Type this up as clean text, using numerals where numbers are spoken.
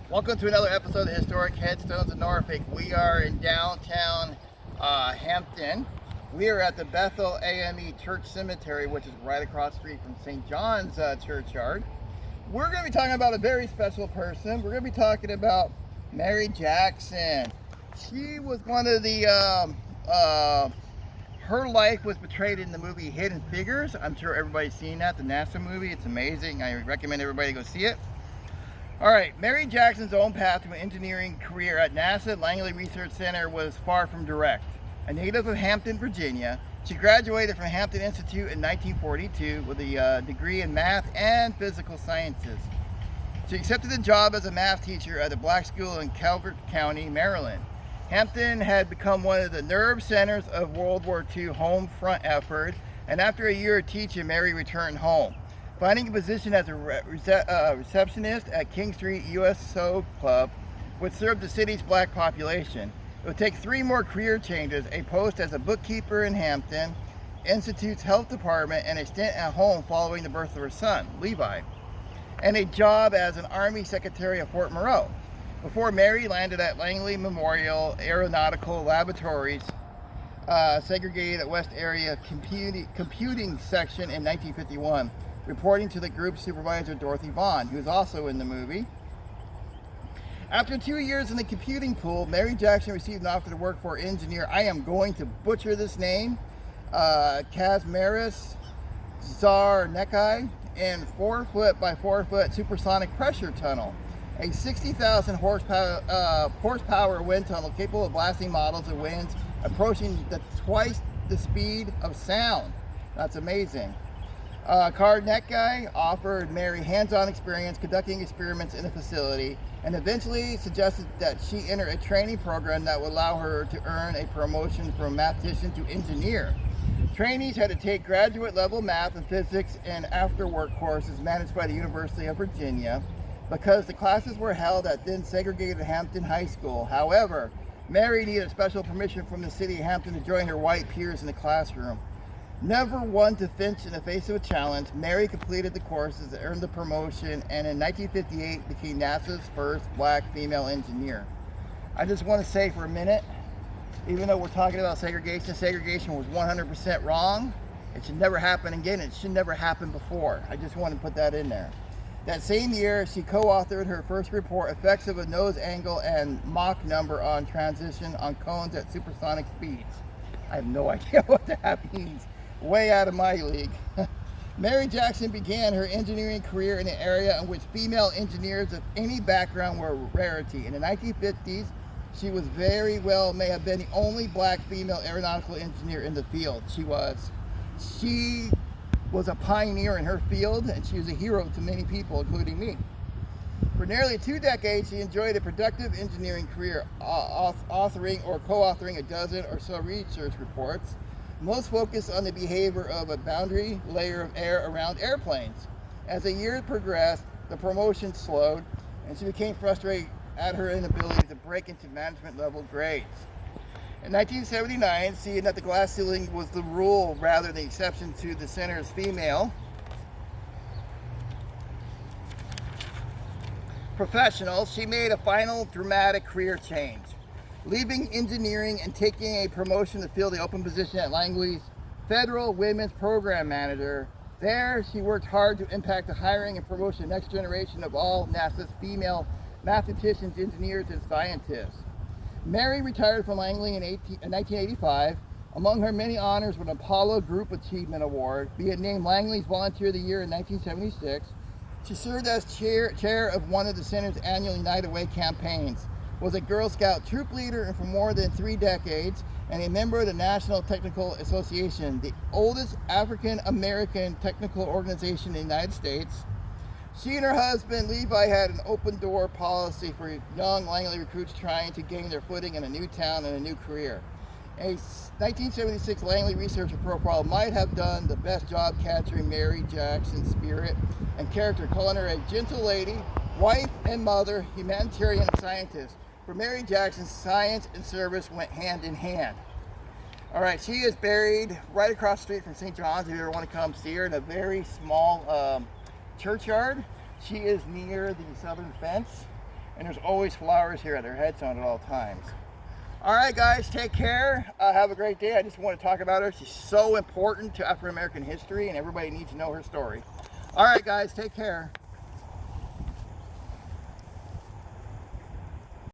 Welcome to another episode of Historic Headstones of Norfolk. We are in downtown Hampton. We are at the Bethel AME Church Cemetery, which is right across the street from St. John's Churchyard. We're going to be talking about a very special person. We're going to be talking about Mary Jackson. She was one of the, her life was portrayed in the movie Hidden Figures. I'm sure everybody's seen that, the NASA movie. It's amazing. I recommend everybody go see it. All right, Mary Jackson's own path to an engineering career at NASA Langley Research Center was far from direct. A native of Hampton, Virginia, she graduated from Hampton Institute in 1942 with a degree in math and physical sciences. She accepted a job as a math teacher at a black school in Calvert County, Maryland. Hampton had become one of the nerve centers of World War II home front effort, and after a year of teaching, Mary returned home. Finding a position as a receptionist at King Street USO Club, which served the city's black population. It would take 3 more career changes: a post as a bookkeeper in Hampton Institute's health department, and a stint at home following the birth of her son, Levi, and a job as an Army secretary at Fort Monroe, before Mary landed at Langley Memorial Aeronautical Laboratories, segregated at West Area Computing Section in 1951. Reporting to the group supervisor Dorothy Vaughn, who is also in the movie. After 2 years in the computing pool, Mary Jackson received an offer to work for engineer, I am going to butcher this name, Kazimierz Czarnecki, in 4-foot by 4-foot supersonic pressure tunnel, a 60,000 horsepower wind tunnel capable of blasting models of winds approaching twice the speed of sound. That's amazing. Czarnecki offered Mary hands-on experience conducting experiments in the facility, and eventually suggested that she enter a training program that would allow her to earn a promotion from mathematician to engineer. Trainees had to take graduate-level math and physics and after-work courses managed by the University of Virginia, because the classes were held at then segregated Hampton High School. However, Mary needed special permission from the city of Hampton to join her white peers in the classroom. Never one to flinch in the face of a challenge, Mary completed the courses, earned the promotion, and in 1958 became NASA's first black female engineer. I just want to say for a minute, even though we're talking about segregation, segregation was 100% wrong. It should never happen again. It should never happen before. I just want to put that in there. That same year, she co-authored her first report, Effects of a Nose Angle and Mach Number on Transition on Cones at Supersonic Speeds. I have no idea what that means. Way out of my league. Mary Jackson began her engineering career in an area in which female engineers of any background were a rarity. In the 1950s, she was may have been the only black female aeronautical engineer in the field. She was a pioneer in her field, and she was a hero to many people, including me. For nearly 2 decades, she enjoyed a productive engineering career, authoring or co-authoring a dozen or so research reports, most focused on the behavior of a boundary layer of air around airplanes. As the years progressed, the promotion slowed, and she became frustrated at her inability to break into management level grades. In 1979, seeing that the glass ceiling was the rule rather than the exception to the center's female professionals, she made a final dramatic career change, leaving engineering and taking a promotion to fill the open position at Langley's Federal Women's Program Manager. There, she worked hard to impact the hiring and promotion of the next generation of all NASA's female mathematicians, engineers, and scientists. Mary retired from Langley in 1985. Among her many honors were an Apollo Group Achievement Award, being named Langley's Volunteer of the Year in 1976. She served as chair of one of the center's annual United Way campaigns, was a Girl Scout troop leader for more than 3 decades, and a member of the National Technical Association, the oldest African-American technical organization in the United States. She and her husband, Levi, had an open-door policy for young Langley recruits trying to gain their footing in a new town and a new career. A 1976 Langley researcher profile might have done the best job capturing Mary Jackson's spirit and character, calling her a gentle lady, wife and mother, humanitarian scientist. For Mary Jackson, science and service went hand in hand. All right, she is buried right across the street from St. John's. If you ever want to come see her, in a very small churchyard. She is near the southern fence, And there's always flowers here at their headstone at all times. All right, guys, take care. Have a great day. I just want to talk about her. She's so important to African American history, and everybody needs to know her story. All right, guys, take care.